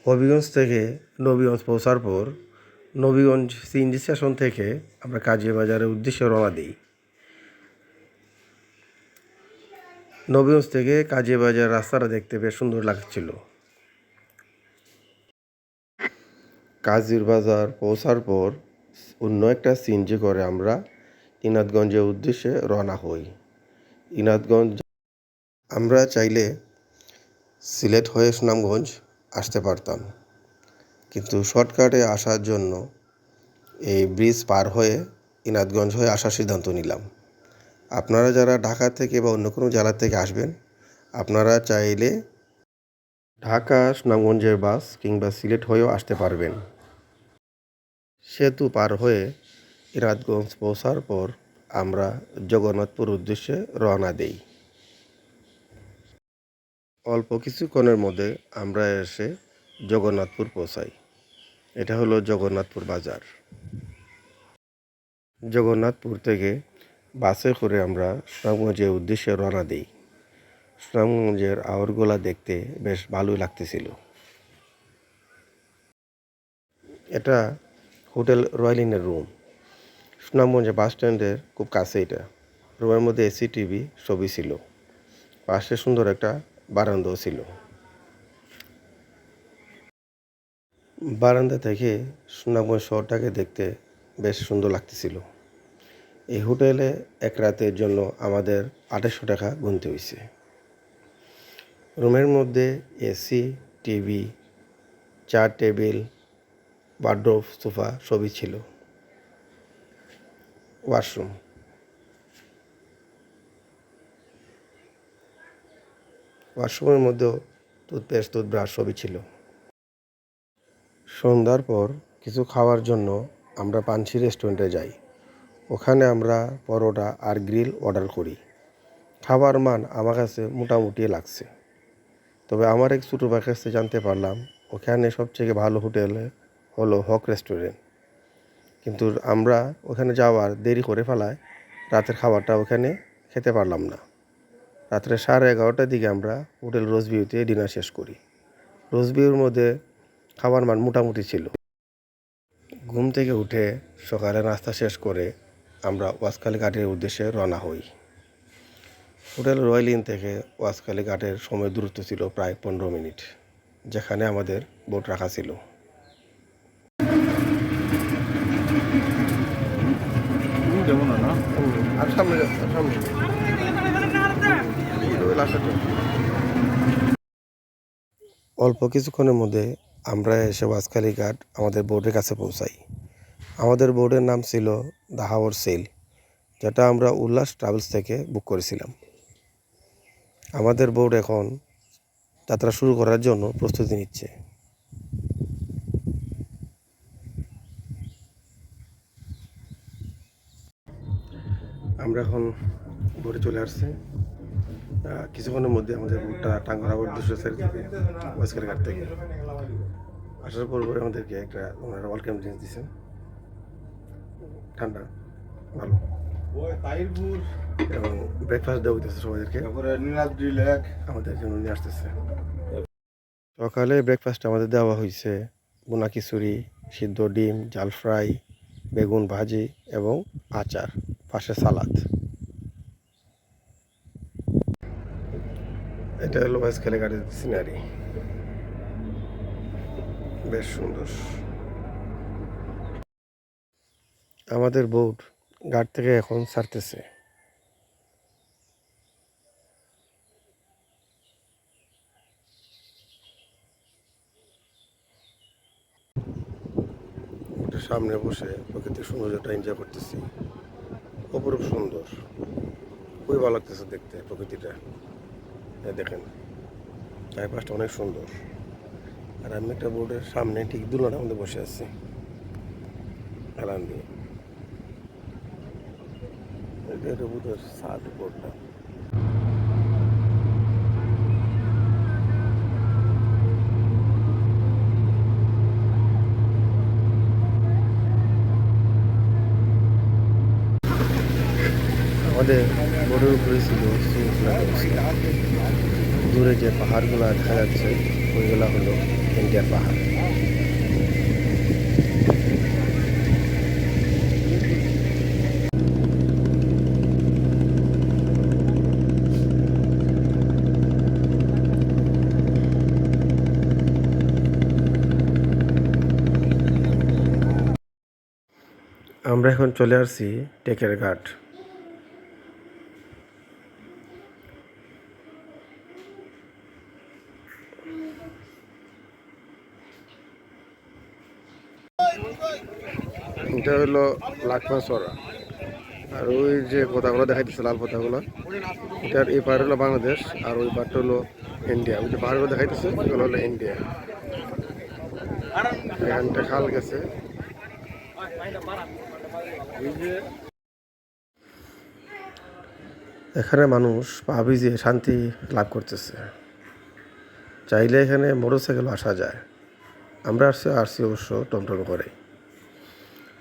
হবিগঞ্জ থেকে নবীগঞ্জ পৌঁছার পর নবীগঞ্জ সিএনজি স্টেশন থেকে আমরা কাজীবাজারের উদ্দেশ্যে রওনা দিই। নবীগঞ্জ থেকে কাজীবাজার রাস্তাটা দেখতে বেশ সুন্দর লাগছিল। কাজীর বাজার পৌঁছার পর অন্য একটা সিএনজি করে আমরা ইনাদগঞ্জের উদ্দেশ্যে রওনা হই। ইনাদগঞ্জ আমরা চাইলে সিলেট হয়ে সুনামগঞ্জ আসতে পারতাম, কিন্তু শর্টকাটে আসার জন্য এই ব্রিজ পার হয়ে ইনাদগঞ্জ হয়ে আসার সিদ্ধান্ত নিলাম। আপনারা যারা ঢাকা থেকে বা অন্য কোনো জেলা থেকে আসবেন, আপনারা চাইলে ঢাকা সুনামগঞ্জের বাস কিংবা সিলেট হয়েও আসতে পারবেন। সেতু পার হয়ে ইনাদগঞ্জ পৌঁছার পর আমরা জগন্নাথপুর উদ্দেশ্যে রওনা দেই। অল্প কিছুক্ষণের মধ্যে আমরা এসে জগন্নাথপুর পৌঁছাই। এটা হলো জগন্নাথপুর বাজার। জগন্নাথপুর থেকে বাসে করে আমরা সুনামগঞ্জের উদ্দেশ্যে রওনা দিই। সুনামগঞ্জের আওরগোলা দেখতে বেশ ভালোই লাগতেছিল। এটা হোটেল রয়্যাল ইনের রুম। সুনামগঞ্জের বাস স্ট্যান্ডের খুব কাছে এটা। রুমের মধ্যে এসি, টিভি সবই ছিল। পাশে সুন্দর একটা বারান্দাও ছিল। বারান্দা থেকে সুনামগঞ্জ শহরটাকে দেখতে বেশ সুন্দর লাগতেছিল। এই হোটেলে এক রাতের জন্য আমাদের 2800 টাকা গুনতে হয়েছে। রুমের মধ্যে AC, TV, chair table, wardrobe, sofa সবই ছিল। ওয়াশরুমের মধ্যেও টুথপেস্ট, টুথব্রাশ সবই ছিল। সন্ধ্যার পর কিছু খাওয়ার জন্য আমরা পানসি রেস্টুরেন্টে যাই। ওখানে আমরা পরোটা আর গ্রিল অর্ডার করি। খাবার মান আমার কাছে মোটামুটি লাগছে। তবে আমার এক ছোটো ভাইয়ের কাছে জানতে পারলাম ওখানে সবথেকে ভালো হোটেলে হলো হক রেস্টুরেন্ট। কিন্তু আমরা ওখানে যাওয়ার দেরি করে ফেলায় রাতের খাবারটা ওখানে খেতে পারলাম না। রাত্রে 11:30টার দিকে আমরা হোটেল রোজভিউতে ডিনার শেষ করি। রোজভিউর মধ্যে খাবার মান মোটামুটি ছিল। ঘুম থেকে উঠে সকালে নাস্তা শেষ করে আমরা ওয়াজখালী ঘাটের উদ্দেশ্যে রওনা হই। হোটেল রয়্যাল ইন থেকে ওয়াজখালী ঘাটের সময় দূরত্ব ছিল প্রায় 15 মিনিট, যেখানে আমাদের বোট রাখা ছিল। অল্প কিছুক্ষণের মধ্যে আমরা এসে ওয়াজখালী ঘাট আমাদের বোটের কাছে পৌঁছাই। আমাদের বোটের নাম ছিল দ্য হাওর সেল, যেটা আমরা উল্লাস ট্রাভেলস থেকে বুক করেছিলাম। আমাদের বোট এখন যাত্রা শুরু করার জন্য প্রস্তুতি নিচ্ছে। আমরা এখন বোটে চলে আসছি। কিছুক্ষণের মধ্যে আমাদের বোটটা টাঙ্গাইল উদ্দেশ্যে ছেড়ে দিবে ওয়াজখালী ঘাট থেকে। আসার পর আমাদেরকে একটা ওনারা ওয়েলকাম ড্রিঙ্কস দিচ্ছেন, ঠান্ডা ভালো, এবং ব্রেকফাস্ট দেওয়া হইতেছে সবাইদেরকে, আমাদের জন্য নিয়ে আসতেছে। সকালে ব্রেকফাস্ট আমাদের দেওয়া হয়েছে বোনা খিচুড়ি, সিদ্ধ ডিম, জাল ফ্রাই, বেগুন ভাজি এবং আচার, পাশে সালাদ। এটা হলো ওয়াজখালী ঘাটের সিনারি, বেশ সুন্দর। আমাদের বোট ঘাট থেকে এখন ছাড়তেছে। বোটের সামনে বসে প্রকৃতির সৌন্দর্যটা এনজয় করতেছি। অপরূপ সুন্দর, খুবই ভালো লাগতেছে দেখতে প্রকৃতিটা। দেখেন চারপাশটা অনেক সুন্দর। আর আমি একটা বোর্ডের সামনে ঠিক দুলনার মধ্যে বসে আছি হেলান দিয়ে। এটা বোধের সাদ বোর্ডটা। আমাদের বোর্ডের উপরে ছিল দূরে যে পাহাড়গুলো দেখা যাচ্ছে ওইগুলো হলো ইন্ডিয়ার পাহাড়। আমরা এখন চলে আসছি টেকের ঘাট। এটা হলো লাকমাছড়া। আর ওই যে পতাকাগুলো দেখাইতেছে লাল পতাকাগুলো, এটার এই পাহাড় হলো বাংলাদেশ আর ওই পাহাড়টা হলো ইন্ডিয়া। ওই যে পাহাড়গুলো দেখাইতেছে ওগুলো হলো ইন্ডিয়া। এখানটা খাল গেছে। এখানে মানুষ পা ভিজিয়ে শান্তি লাভ করতেছে। চাইলে এখানে মোটরসাইকেল আসা যায়। আমরা আসছি অবশ্য টমটম করে।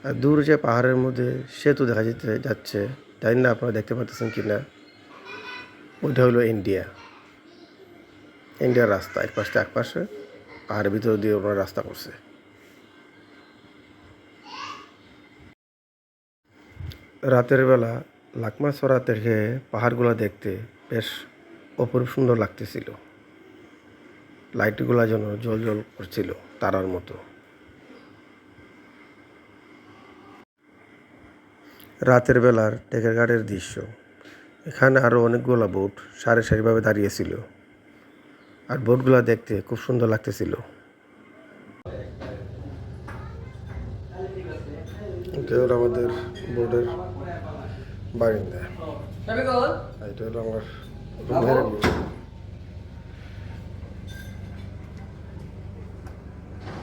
আর দূর যে পাহাড়ের মধ্যে সেতু দেখা যাচ্ছে, তাই না? আপনারা দেখতে পাচ্ছেন কি না? ওইটা হলো ইন্ডিয়ার রাস্তা। এক পাশে এক পাশে পাহাড়ের ভিতর দিয়ে ওনারা রাস্তা করছে। রাতের বেলা লাকমাছড়া থেকে পাহাড়গুলো দেখতে বেশ অপরূপ সুন্দর লাগতেছিল। লাইটগুলো যেন জল জল করছিল তারার মতো। রাতের বেলার টেকের ঘাটের দৃশ্য। এখানে আরও অনেকগুলো বোট সারি সারিভাবে দাঁড়িয়েছিল, আর বোটগুলো দেখতে খুব সুন্দর লাগতেছিল। এটা হলো আমাদের বোটের বারিন্দা। এটা হলো আমার রুমের ভিউ।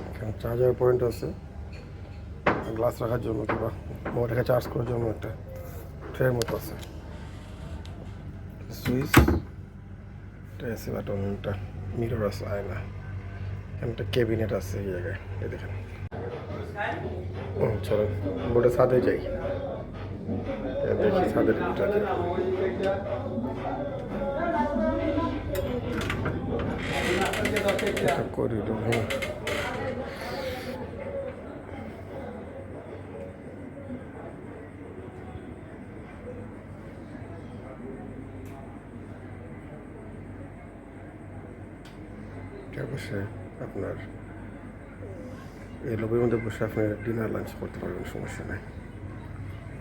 এখানে চার্জার পয়েন্ট আছে, গ্লাস রাখার জন্য কিংবা মোবাইলটাকে চার্জ করার জন্য একটা ট্রের মতো আছে। সুইচ, এসি বাটন, একটা মিরর আছে, আয়না, এখানে একটা ক্যাবিনেট আছে এই জায়গায়। এই দেখেন। চলো বোটে ছাদে যাই, দেখি ছাদের ভিউটা করিডোর। বসে আপনার এই লবির মধ্যে বসে আপনি ডিনার লাঞ্চ করতে পারবেন, সমস্যা নাই।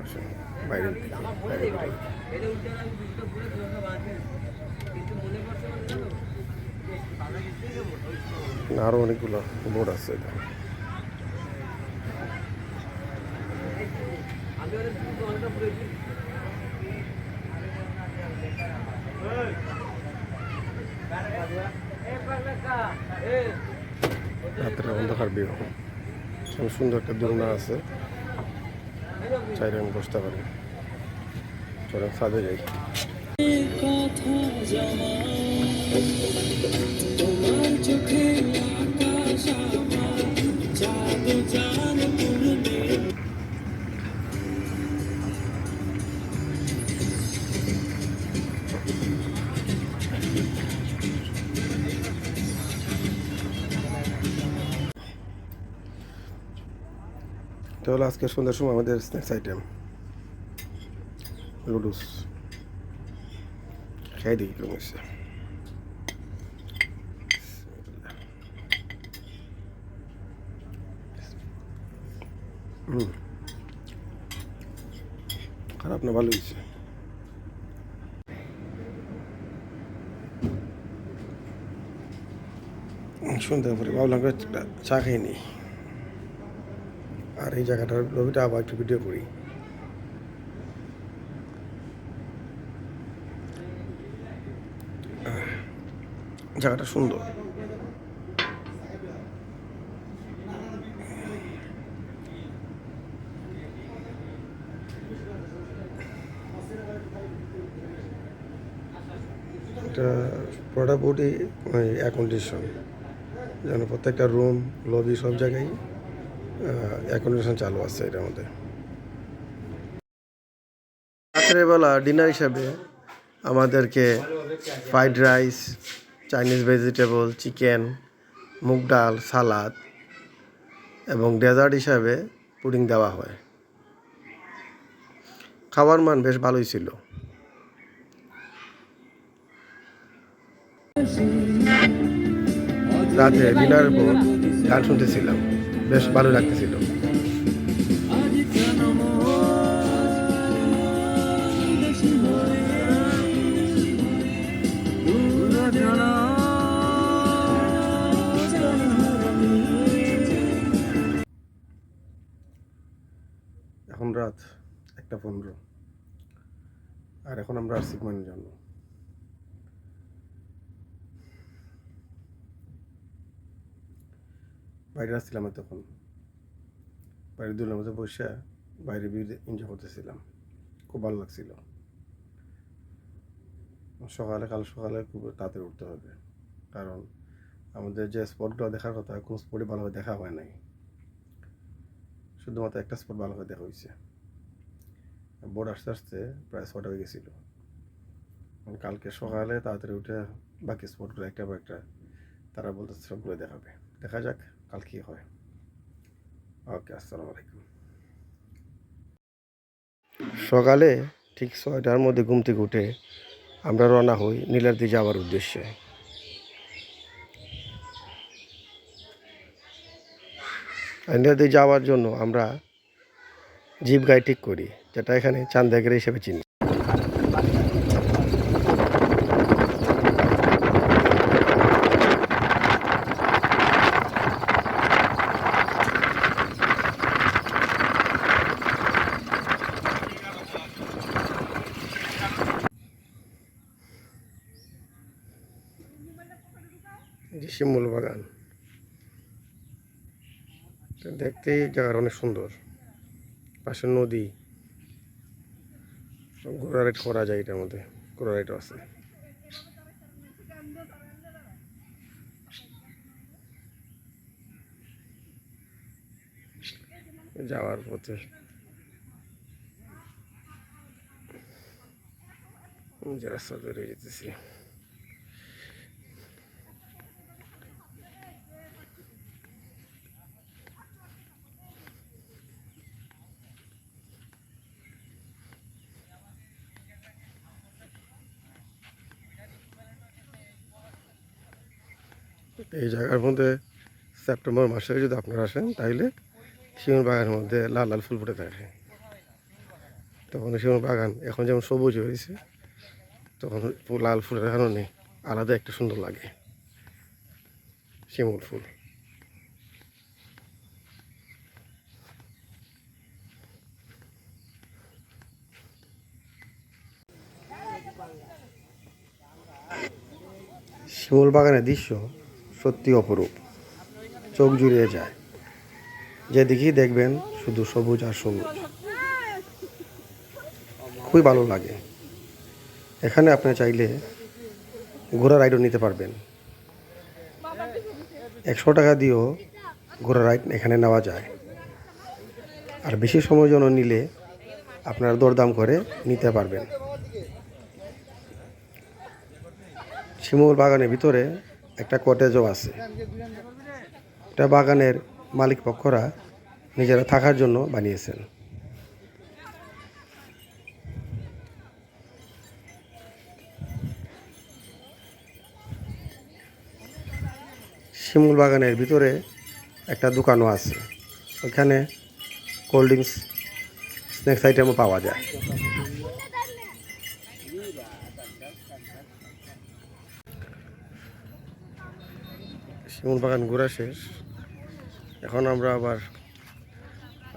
আসুন বাইরের দিকে, আরও অনেকগুলো বোর্ড আছে। রাত্রে অন্ধকার বিয়ে, সুন্দর একটা দোলনা আছে, চাইলে আমি বসতে পারি। চলেন ছাদে যাই। এটা হলো আজকে সন্ধ্যার সময় আমাদের স্ন্যাক্স আইটেম, লুডুস। খেয়ে দিই কেমন হয়েছে। খারাপ না, ভালো হয়েছে। সন্ধ্যার পরে ভাবলাম চা খেয়ে নিই, আর এই জায়গাটার লবিটা আবার একটু ভিডিও করি। জায়গাটা সুন্দর। এটা পুরোটা বোর্ডে এয়ার কন্ডিশন, যেন প্রত্যেকটা রুম, লবি সব জায়গায় এয়ার কন্ডিশন চালু আছে এটার মধ্যে। রাত্রেবেলা ডিনার হিসাবে আমাদেরকে fried rice, Chinese vegetable, chicken, মুগ ডাল, সালাদ এবং ডেজার্ট হিসাবে পুডিং দেওয়া হয়। খাবার মান বেশ ভালোই ছিল। রাতে ডিনারের পর গান শুনতেছিলাম, বেশ ভালো লাগতেছিল। এখন রাত 1:15 আর এখন আমরা আসছি ঘুমানোর জন্য। বাইরে আসছিলাম তখন, বাইরে দুলের মধ্যে বসে বাইরে ভিউ এনজয় করতেছিলাম, খুব ভালো লাগছিল। কাল সকালে খুব তাড়াতাড়ি উঠতে হবে, কারণ আমাদের যে স্পটগুলো দেখার কথা কোন স্পটই ভালোভাবে দেখা হয় নাই, শুধুমাত্র একটা স্পট ভালোভাবে দেখা হয়েছে। বোর্ড আসতে আসতে প্রায় 6টা হয়ে গেছিল। কালকে সকালে তাড়াতাড়ি উঠে বাকি স্পটগুলো একটা পর একটা তারা বলতে সবগুলো দেখাবে। দেখা যাক কাল কী হয়। ওকে, আসসালামু আলাইকুম। সকালে ঠিক 6টার মধ্যে ঘুম থেকে উঠে আমরা রওনা হই নীলাদ্রি যাওয়ার উদ্দেশ্যে। নীলাদ্রি যাওয়ার জন্য আমরা জিপ গাড়ি ঠিক করি, যেটা এখানে চান্দাগের হিসেবে চিনি। শিমুল বাগান দেখতেই জায়গাটা অনেক সুন্দর, পাশে নদী, ঘোড়া রাইড করা যায়, এটার মধ্যে ঘোড়া রাইডও আছে। যাওয়ার পথে যে রাস্তা ধরে যেতেছি, এই জায়গার মধ্যে সেপ্টেম্বর মাসে যদি আপনারা আসেন তাহলে শিমুল বাগানের মধ্যে লাল লাল ফুল ফুটে থাকে। তখন শিমুল বাগান এখন যেমন সবুজ হয়েছে, তখন লাল ফুলের কারণে আলাদা একটা সুন্দর লাগে শিমুল ফুল। শিমুল বাগানের দৃশ্য সত্যি অপরূপ, চোখ জুড়িয়ে যায়। যেদিকেই দেখবেন শুধু সবুজ আর সবুজ, খুবই ভালো লাগে। এখানে আপনি চাইলে ঘোড়া রাইডও নিতে পারবেন। 100 টাকা দিয়েও ঘোড়া রাইড এখানে নেওয়া যায়। আর বেশি সময়ের জন্য নিলে আপনারা দরদাম করে নিতে পারবেন। শিমুল বাগানের ভিতরে একটা কটেজও আছে। এটা বাগানের মালিক পক্ষরা নিজেরা থাকার জন্য বানিয়েছেন। শিমুল বাগানের ভিতরে একটা দোকানও আছে, ওখানে কোল্ড ড্রিঙ্কস, স্ন্যাক্স আইটেমও পাওয়া যায়। শিমুল বাগান ঘোরা শেষ, এখন আমরা আবার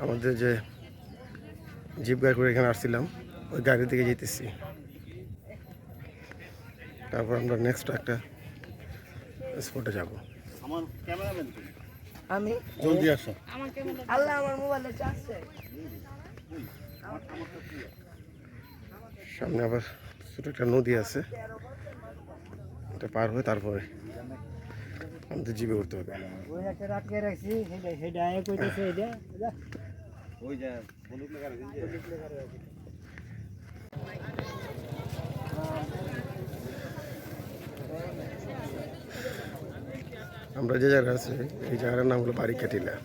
আমাদের যে জিপ গাড়ি করে এখানে আসছিলাম ওই গাড়ির দিকে যেতেছি। তারপর আমরা নেক্সট একটা স্পটে যাব। আমি জলদি আসো। আল্লাহ আমার মোবাইলে চাচ্ছে। সামনে আবার ছোট একটা নদী আছে, এটা পার হয়ে তারপরে আমাদের জিপে উঠতে হবে। ওই একটা রাখতে রাখছি, সেটা কইতেছে এটা ওই যে বন্দুক লাগা আছে। আমরা যে জায়গায় আছি এই জায়গাটার নাম হলো বারিকা টিলা।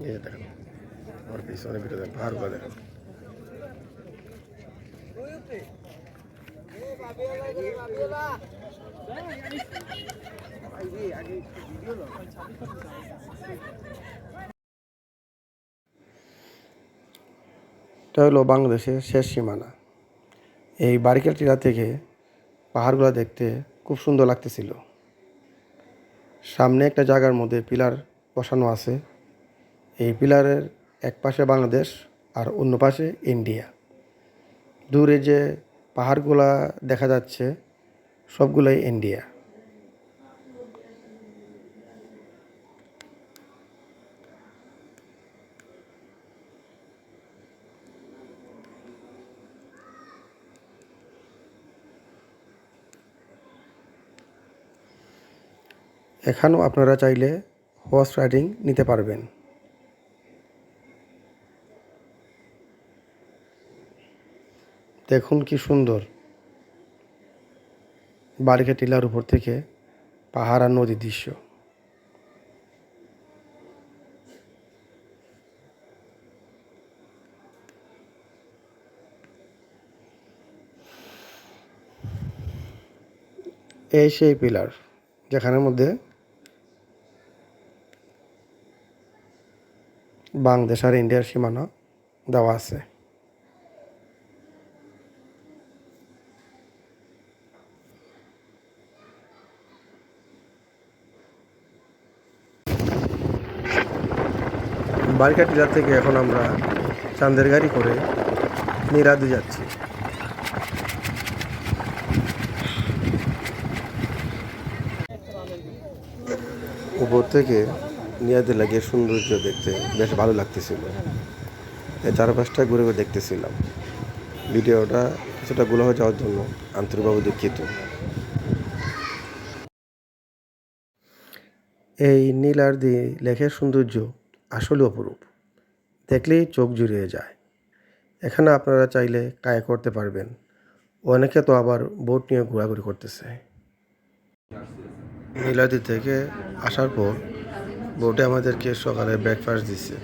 এই যে দেখেন আমার পিছনে ভিতরে পাহাড়গুলো দেখেন। এটা হলো বাংলাদেশের শেষ সীমানা। এই বারিকা টিলা থেকে পাহাড়গুলো দেখতে খুব সুন্দর লাগতেছিল। সামনে একটা জায়গার মধ্যে পিলার বসানো আছে। এই পিলারের এক পাশে বাংলাদেশ আর অন্য পাশে ইন্ডিয়া। দূরে যে পাহাড়গুলা দেখা যাচ্ছে সবগুলাই ইন্ডিয়া। এখানেও আপনারা চাইলে হর্স রাইডিং নিতে পারবেন। দেখুন কি সুন্দর বারিকা টিলার উপর থেকে পাহাড় আর নদীর দৃশ্য। এই সেই পিলার যেখানের মধ্যে বাংলাদেশ আর ইন্ডিয়ার সীমানা দেওয়া আছে। বারিকা টিলা থেকে এখন আমরা চাঁদের গাড়ি করে নিরাদি যাচ্ছি। উপর থেকে নিয়াদের লাগে সৌন্দর্য দেখতে বেশ ভালো লাগতেছিল। এই চারপাশটা ঘুরে ঘুরে দেখতেছিলাম। ভিডিওটা কিছুটা গুলো হয়ে যাওয়ার জন্য আন্তরিকভাবে দুঃখিত। এই নীল আর দি লেকের সৌন্দর্য আসলে অপরূপ, দেখলেই চোখ জুড়িয়ে যায়। এখানে আপনারা চাইলে কায়াক করতে পারবেন। অনেকে তো আবার বোট নিয়ে ঘোরাঘুরি করতেছে। নীলাদি থেকে আসার পর বোটে আমাদেরকে সকালে ব্রেকফাস্ট দিচ্ছে,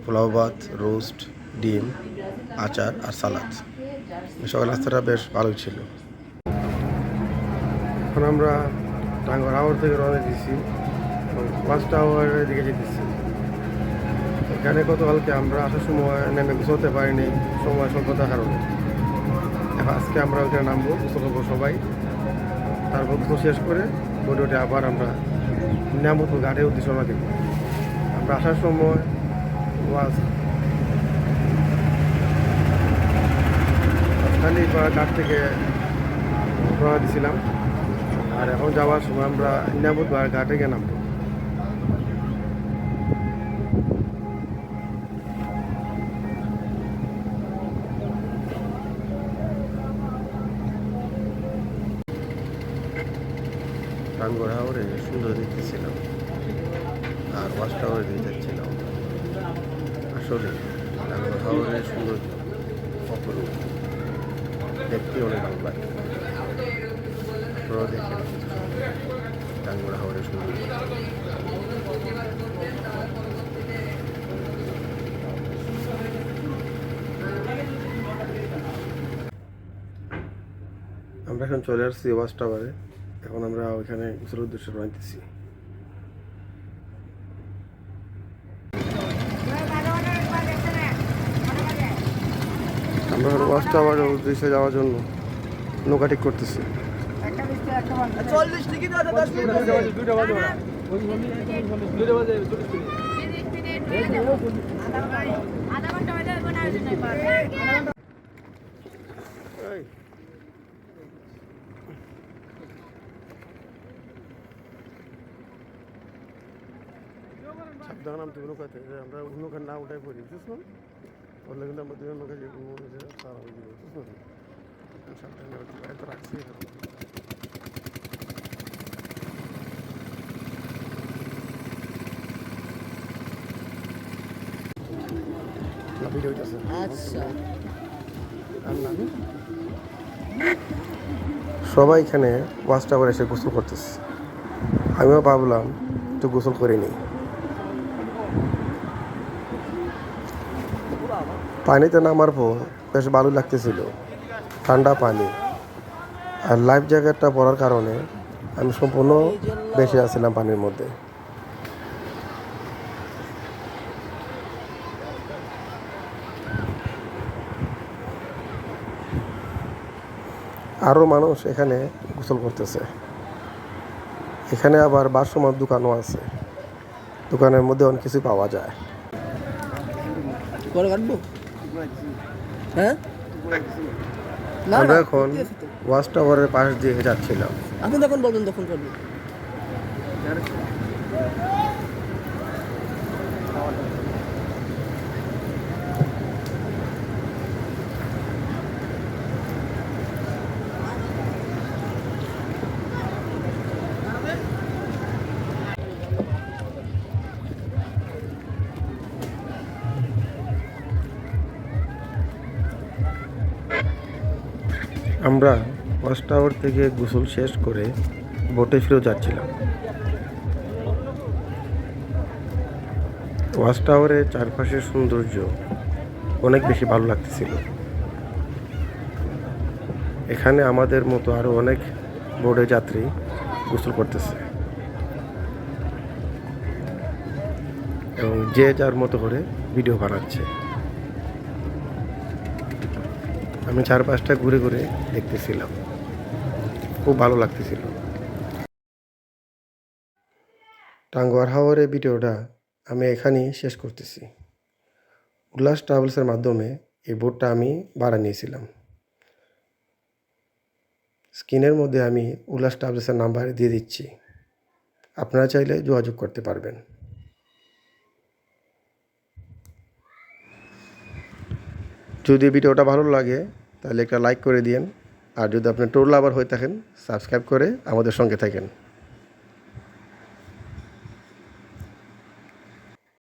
পোলাও ভাত, রোস্ট, ডিম, আচার আর সালাদ। সকাল নাস্তাটা বেশ ভালোই ছিল। এখন আমরা টাঙ্গর হাওর থেকে রওনা দিচ্ছি এবং ওয়াচ টাওয়ারের দিকে যেতেছি। এখানে গতকালকে আমরা আসার সময় নেমে গুছোতে পারিনি সময় স্বল্পতার কারণে। আজকে আমরা ওইখানে নামবো, গুছো করবো সবাই। তারপর গুছো শেষ করে বোটে উঠে আবার আমরা নিয়ামতপুর ঘাটে উদ্দেশ্যে রওনা দেব। আমরা আসার সময় ওয়াজ খালি ঘাট থেকে রওনা দিয়েছিলাম, আর এখন যাওয়ার সময় আমরা নিয়ামতপুর ঘাটে গিয়ে নামবো। টাঙ্গর হাওরে সুন্দর দেখতেছিলাম আর ওয়াচ টাওয়ারে দিয়ে যাচ্ছিলাম। আসলে টাঙ্গর হাওরের সুন্দর অপরূপ, দেখতে অনেক ভালো লাগে। আপনারাও দেখেন টাঙ্গর হাওরের সুন্দর। আমরা এখন চলে আসছি ওয়াচ টাওয়ারে। এখন আমরা ওইখানে গোসলের উদ্দেশ্যে রওনা দিচ্ছি। আমরা ওয়াচ টাওয়ারের উদ্দেশ্যে যাওয়ার জন্য নৌকা ঠিক করতেছি। সাবধান নামতে নৌকাতে, আমরা নৌকার না উঠাই পড়ি, বুঝছিস না? বললে কিন্তু আমরা দুজন নৌকা যে সারা হয়ে যাবে, বুঝছিস না? সাবধান রাখছি। ভিডিও হইতেছে। আচ্ছা সবাই এখানে ওয়াচ টাওয়ারে এসে গোসল করতেছে। আমিও ভাবলাম একটু গোসল করে নিই। পানিতে নামার পর বেশ ভালো লাগতেছিল, ঠান্ডা পানি আর লাইফ জ্যাকেটটা পরার কারণে আমি সম্পূর্ণ বেঁচে আছিলাম পানির মধ্যে। আরও মানুষ এখানে গোসল করতেছে। এখানে আবার বাথরুমের দোকানও আছে, দোকানের মধ্যে অনেক কিছু পাওয়া যায়। পরে কাটবো হ্যাঁ না আমরা না এখন ওয়াচ টাওয়ারের পাশ দিয়ে যাচ্ছিলাম। আপনি যখন বলবেন তখন করবো আমরা ওয়াচ টাওয়ার থেকে গোসল শেষ করে বোটে ফিরে যাচ্ছিলাম। ওয়াচ টাওয়ারের চারপাশের সৌন্দর্য অনেক বেশি ভালো লাগতেছিল। এখানে আমাদের মতো আরও অনেক বোটে যাত্রী গোসল করতেছে এবং যে যার মতো করে ভিডিও বানাচ্ছে। আমি চারপাশটা ঘুরে ঘুরে দেখতেছিলাম, খুব ভালো লাগতেছিল। টাঙ্গুয়ার হাওরের ভিডিওটা আমি এখানেই শেষ করতেছি। উল্লাস ট্রাভেলসের মাধ্যমে এই বোটটা আমি ভাড়া নিয়েছিলাম। স্ক্রিনের মধ্যে আমি উল্লাস ট্রাভেলসের নাম্বার দিয়ে দিচ্ছি, আপনারা চাইলে যোগাযোগ করতে পারবেন। যদি ভিডিওটা ভালো লাগে তাহলে একটা লাইক করে দিন, আর যদি আপনি ট্যুর লাভার হয়ে থাকেন সাবস্ক্রাইব করে আমাদের সঙ্গে থাকেন।